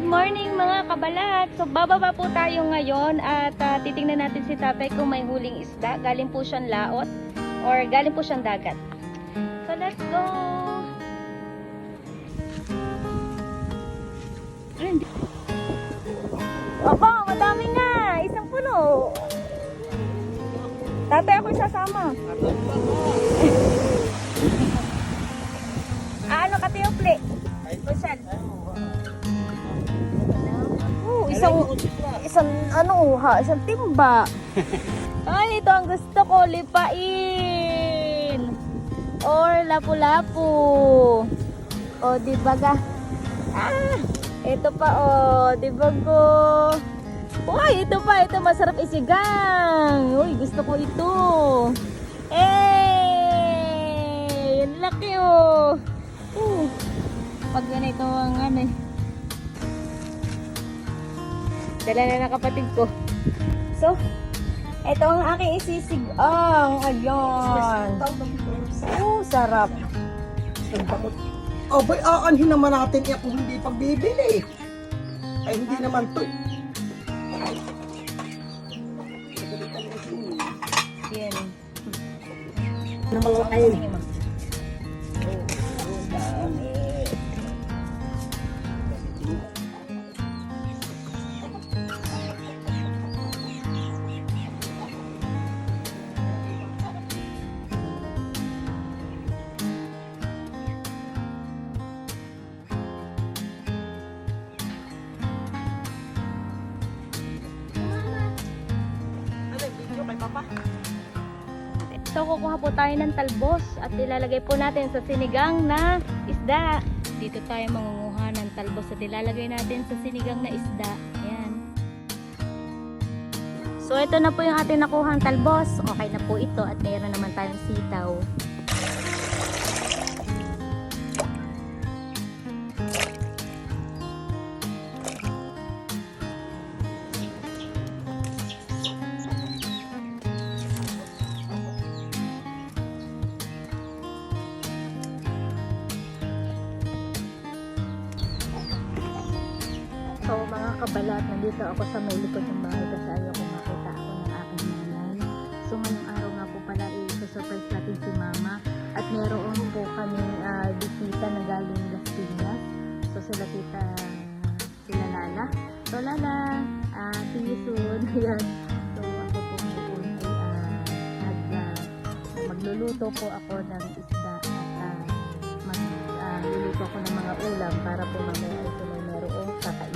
morning mga kabalat! So bababa po tayo ngayon at titingnan natin si tatay kung may huling isda. Galing po siyang laot or galing po siyang dagat. So let's go! Aba, madami nga! Isang puno! Tatay, ako sasama. Ano ka tiyuple? Kusal. Isang timba. Ay, ito ang gusto ko, lipain. Or lapu-lapu. O, di ba ga? Ito pa, di ba go? Uy, ito pa, ito masarap isigang. Uy, gusto ko ito. Laki pag ganito ang dala na ng kapatid ko. So, ito ang aking isisigang. Ayan. Sarap. Abay, aanhin naman natin kung hindi pagbibili. Ay, hindi naman to. Yan. Naman kayo. So, kukuha po tayo ng talbos at ilalagay po natin sa sinigang na isda. Dito tayo mangunguha ng talbos at ilalagay natin sa sinigang na isda. Ayan. So, ito na po yung ating nakuhang talbos. Okay na po ito at mayroon naman tayong sitaw. So mga kabalat, nandito ako sa may likod ng bahay kasi ayaw ko makita ako ng aking nanay. So ngayong araw nga po pala i-surprise natin si mama at meron po kami bisita na galing Las Piñas. So sila Lala. So Lala, see you soon. Ayan. So ako po ngayon ay magluluto po ako ng isda at magluluto ako ng mga ulam para po mamaya ay tuloy merong kakainin.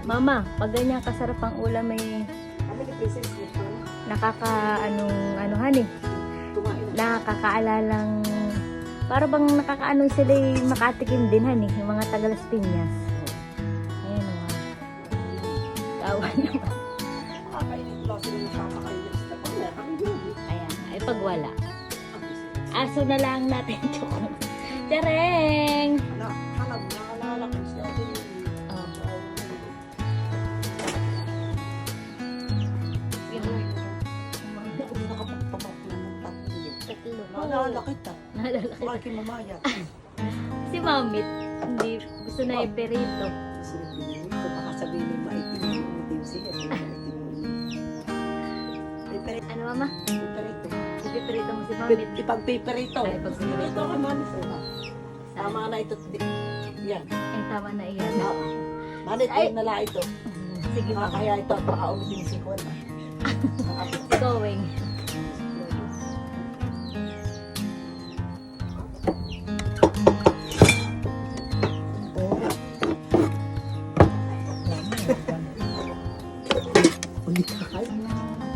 Mama, pag ganyan kasarap ang ulam may nakakaalalang para bang nakakaano sila makatikim din yung mga taga Las Piñas. Ayan kawan naman. Ayan, ay pag wala. Aso na lang natin chocolate. Tereng! Naalala kita. Mahal kay mamaya. Si Mamit, hindi gusto na iperito. Ito baka sabihin mo maitin mo din siya. Ano mama? Piperito. Ipiperito mo si Mamit. Ipagpiperito. Ay, pagpiperito. Ito ka man. Tama na ito. Yan. Ay, tama na iyan. Manit, Ay. na lang ito. Sige, Baka kaya ito, baka umitin si Juan. going.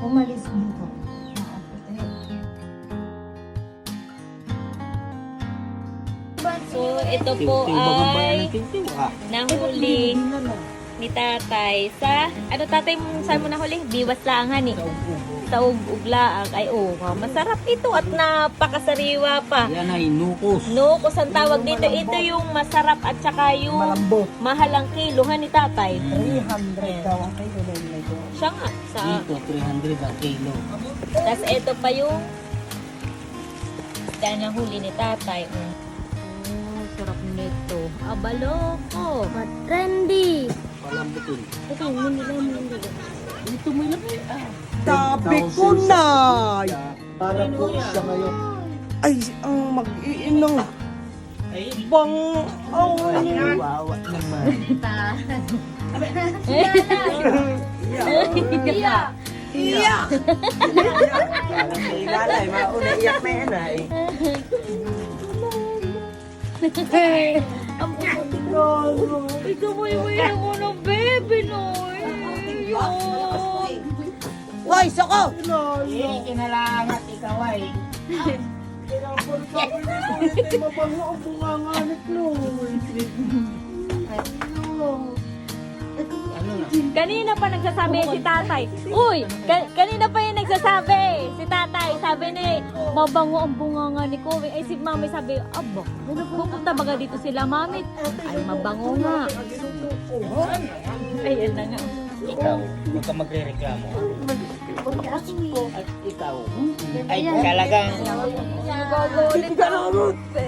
Umalis dito. So, ito po ay nahuli ni tatay sa, ano tatay, saan mo nahuli? Biwas laangan eh. Sa uglaang. Ay, masarap ito at napakasariwa pa. Yan ay nukos. Nukos ang tawag dito. Ito yung masarap at saka yung Malambot. mahalang kilohan ni tatay. 300 daw ang kayo na ito. Siya nga. Sa, Dito, 300 ang kilo. tas ito pa yung dahil nahuli ni tatay. Sarap nito. Abaloko. Trendy. Palambutin. Ito, hindi. Dito mo ilagay. Sabi ko na! Para po siya ngayon. Ay, ang mag-iinong. Ay, Bang, wawa naman. Iya. iya! Parang may Lalay, mauna iyak na yan ay. Ang ikaw mo yung mo ng baby, no? Hoy, soko! Hindi kinalangat ikaw ay. Mabango ang bunganganit, Lord. Ano na? Kanina pa nagsasabi si tatay. Uy, kanina pa yung nagsasabi. Si tatay, sabi ni, mabango ang bunganga ni Kobe. Ay, si mami sabi, aba, pupunta baga dito sila, mami? Ay, mabango nga. Ayan na nga. Ikaw, huwag ka magre-reklamo. At ikaw, ay talagang,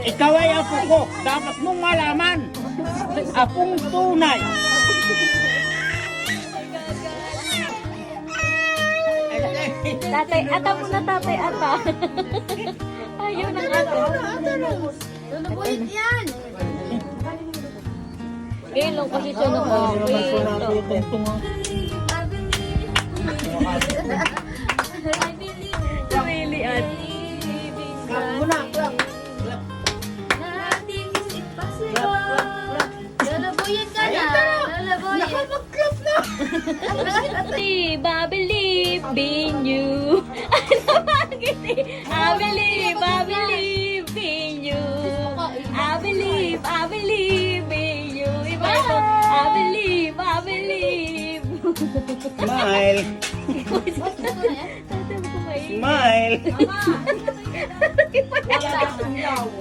ikaw ay apo ko. Dapat mong malaman. Apong tunay. Tatay, ata muna tatay, ata. Ayaw ng ata. Lulubulit yan! Ngayon lang kasi siya nung Really, at Nothing is impossible! Lulubuyin ka na! Lulubuyin! Nakapag-club na! I believe in you. Ano bakit eh? I believe in you. I believe in you. Iba ito. I believe. Smile. Tatay mo kumain. Smile.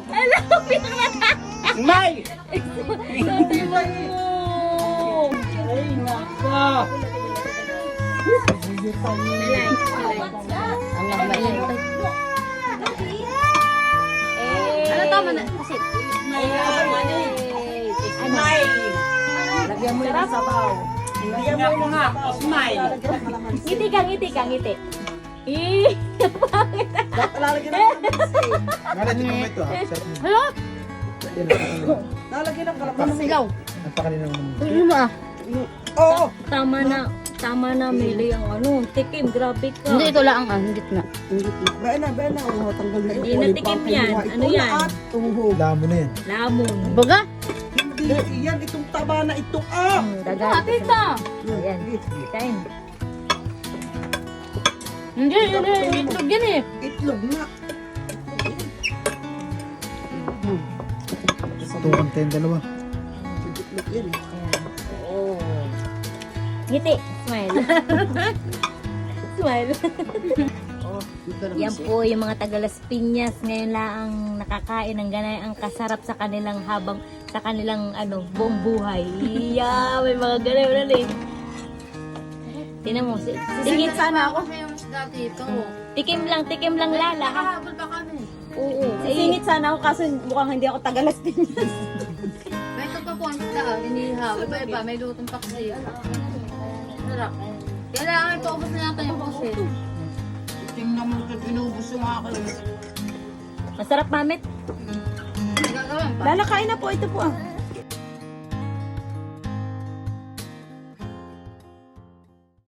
Alam mo, pinamata. Smile. Tatay mo. Ay, nako. Ang mamayin. Ano tama na? Kasi, Lagyan mo yung sabaw. Tingnan mo nga. Smile. Ngiti ka, ngiti. Eh, bakit? Lalagyan ng kalamansi. Lalagyan mo ito ha. Sarap mo. Hello? Lalagyan ng kalamansi. Ang pakali ng Ano ba? Oo. Tama na, Mili, ang ano, tikim, grabe ka. hindi ito lang ang gitna. Bayan na. Oh, tanggal na Hindi na tikim yan. Ano yan? Tuhog. damo na yan. Lamon. Baga? Hindi, yan. Itong taba na ito. Ah! Dagat. Ayan. Kain. Hindi, itlog yan eh. Itlog na. Tukan tayong dalawa. Itlog yan. Oo. Ngiti. Smile. Smile. Yan po yung mga taga Las Piñas. Ngayon lang ang nakakain ng ganay ang kasarap sa kanilang buong buhay. Yeah, may mga ganay wala eh. Tinan mo, Singit sana ako. May mas dati ito. tikim lang lala ha. Habol pa kami. Oo. Singit sana ako kaso mukhang hindi ako taga Las Piñas. May ito pa po ang daan. Inihaw. Iba-iba. May lutong pa kasi. Sarap. Kailangan ito ubos na natin yung pusit. Tingnan mo ito, pinubos yung akin. Masarap, mamit. Gagawa Ikaw lang pa. Lalakain na po, ito po ah.